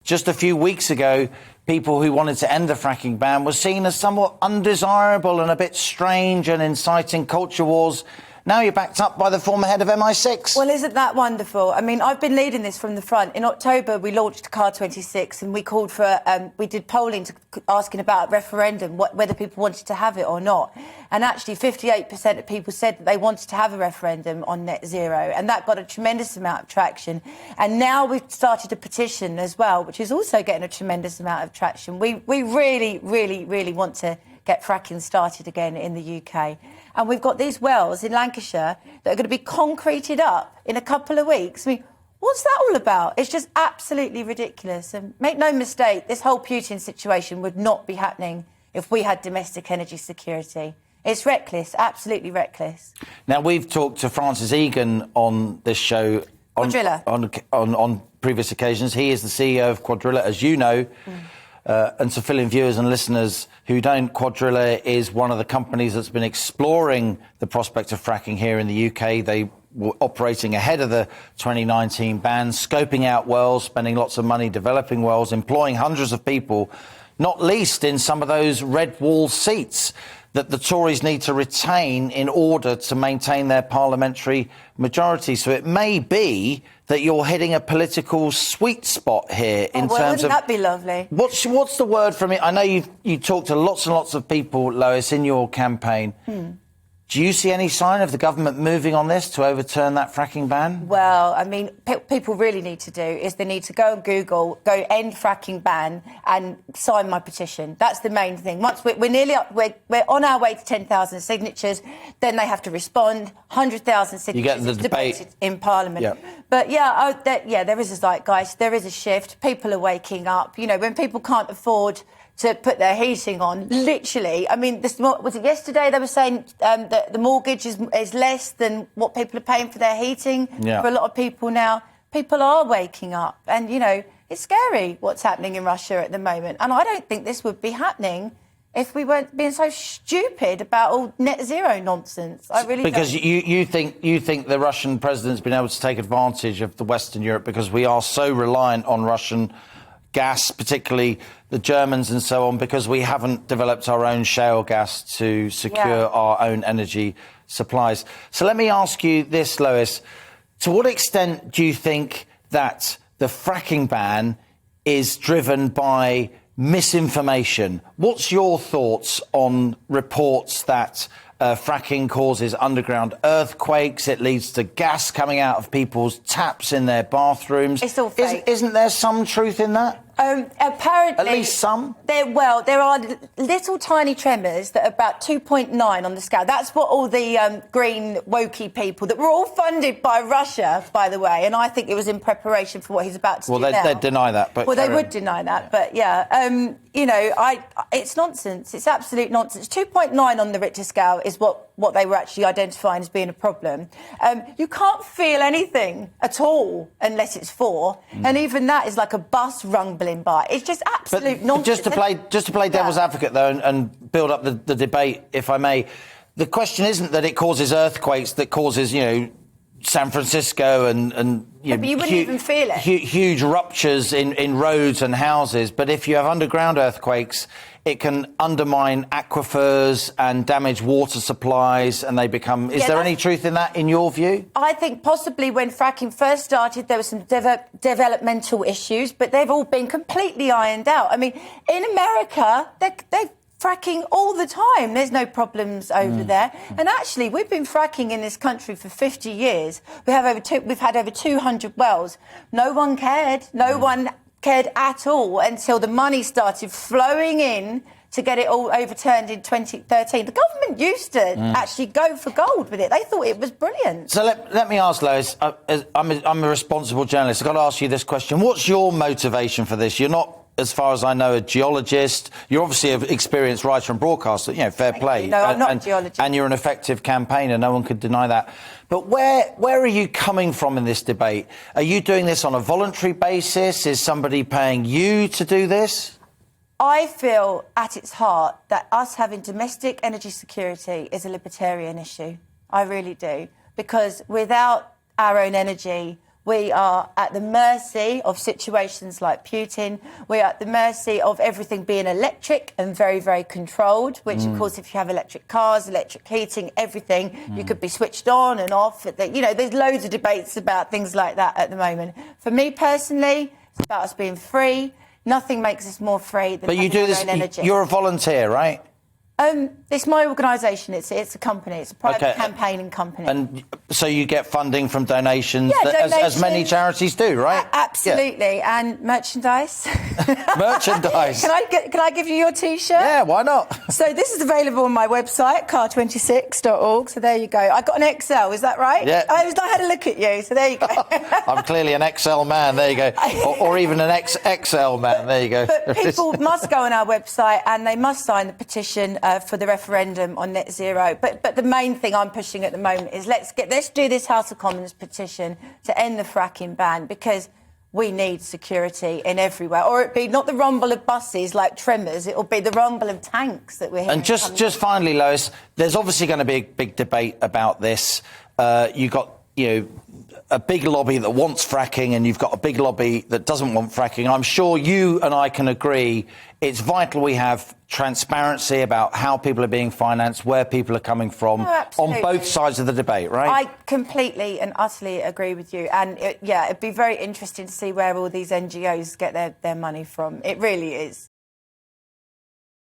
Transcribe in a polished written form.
just a few weeks ago, people who wanted to end the fracking ban were seen as somewhat undesirable and a bit strange and inciting culture wars. Now you're backed up by the former head of MI6. Well, isn't that wonderful? I mean, I've been leading this from the front. In October, we launched CAR26 and we called for, we did polling asking about a referendum, whether people wanted to have it or not. And actually, 58% of people said that they wanted to have a referendum on net zero. And that got a tremendous amount of traction. And now we've started a petition as well, which is also getting a tremendous amount of traction. We really, really, really want to get fracking started again in the UK. And we've got these wells in Lancashire that are going to be concreted up in a couple of weeks. I mean, what's that all about? It's just absolutely ridiculous. And make no mistake, this whole Putin situation would not be happening if we had domestic energy security. It's reckless, absolutely reckless. Now, we've talked to Francis Egan on this show on previous occasions. He is the CEO of Quadrilla, as you know. And to fill in viewers and listeners who don't, Quadrilla is one of the companies that's been exploring the prospect of fracking here in the UK. They were operating ahead of the 2019 ban, scoping out wells, spending lots of money developing wells, employing hundreds of people, not least in some of those red wall seats that the Tories need to retain in order to maintain their parliamentary majority. So it may be that you're hitting a political sweet spot here in terms of... Wouldn't that be lovely? What's the word from it? I know you talked to lots and lots of people, Lois, in your campaign. Do you see any sign of the government moving on this to overturn that fracking ban? Well, I mean, people really need to do is they need to go on Google, go end fracking ban and sign my petition. That's the main thing. Once we're nearly up, we're on our way to 10,000 signatures, then they have to respond, 100,000 signatures. You get the debate in Parliament. Yeah. But there is a zeitgeist, there is a shift, people are waking up. You know, when people can't afford to put their heating on, literally. I mean, was it yesterday they were saying that the mortgage is less than what people are paying for their heating for a lot of people now. People are waking up. And, you know, it's scary what's happening in Russia at the moment. And I don't think this would be happening if we weren't being so stupid about all net zero nonsense. I really because don't. you think the Russian president's been able to take advantage of the Western Europe because we are so reliant on Russian gas, particularly the Germans and so on, because we haven't developed our own shale gas to secure our own energy supplies. So let me ask you this, Lois. To what extent do you think that the fracking ban is driven by misinformation? What's your thoughts on reports that fracking causes underground earthquakes? It leads to gas coming out of people's taps in their bathrooms. It's all fake. Isn't there some truth in that? Apparently, at least some. There are little tiny tremors that are about 2.9 on the scale. That's what all the green wokey people that were all funded by Russia, by the way, and I think it was in preparation for what he's about to do now. Well, they'd deny that. But they would deny that, but yeah. You know, it's nonsense. It's absolute nonsense. 2.9 on the Richter scale is what they were actually identifying as being a problem. You can't feel anything at all unless it's 4, and even that is like a bus rumbling by. It's just absolute nonsense. Just to play devil's advocate, though, and build up the debate, if I may, the question isn't that it causes earthquakes that causes, you know, San Francisco and you know, but you wouldn't even feel it. Huge ruptures in roads and houses. But if you have underground earthquakes, it can undermine aquifers and damage water supplies, and they become... Is there any truth in that, in your view? I think possibly when fracking first started, there were some developmental issues, but they've all been completely ironed out. I mean, in America, they're fracking all the time. There's no problems over there. And actually, we've been fracking in this country for 50 years. We've had over 200 wells. No one cared. No one cared at all until the money started flowing in to get it all overturned in 2013. The government used to actually go for gold with it. They thought it was brilliant. So let me ask, Lois, I'm a responsible journalist. I've got to ask you this question. What's your motivation for this? You're not, as far as I know, a geologist. You're obviously an experienced writer and broadcaster, you know, fair play. No, I'm not a geologist. And you're an effective campaigner, no one could deny that. But where are you coming from in this debate? Are you doing this on a voluntary basis? Is somebody paying you to do this? I feel at its heart that us having domestic energy security is a libertarian issue. I really do. Because without our own energy, We are at the mercy of situations like Putin. We are at the mercy of everything being electric and very, very controlled, which, of course, if you have electric cars, electric heating, everything, you could be switched on and off. You know, there's loads of debates about things like that at the moment. For me personally, it's about us being free. Nothing makes us more free than having our own energy. You're a volunteer, right? It's my organisation. It's a company. It's a private campaigning company. And so you get funding from donations, as many charities do, right? Absolutely. Yeah. And merchandise. Merchandise. Can I give you your T-shirt? Yeah, why not? So this is available on my website, CAR26.org. So there you go. I got an XL, is that right? Yeah. I had a look at you, so there you go. I'm clearly an XL man, there you go. Or even an XXL man, there you go. But people must go on our website and they must sign the petition for the referendum on net zero. But the main thing I'm pushing at the moment is let's do this House of Commons petition to end the fracking ban, because we need security in everywhere. Or it be not the rumble of buses like Tremors, it'll be the rumble of tanks that we're hearing. And just finally, Lois, there's obviously going to be a big debate about this. You've got, a big lobby that wants fracking, and you've got a big lobby that doesn't want fracking. I'm sure you and I can agree it's vital we have transparency about how people are being financed, where people are coming from, on both sides of the debate, right? I completely and utterly agree with you. And, it'd be very interesting to see where all these NGOs get their money from. It really is.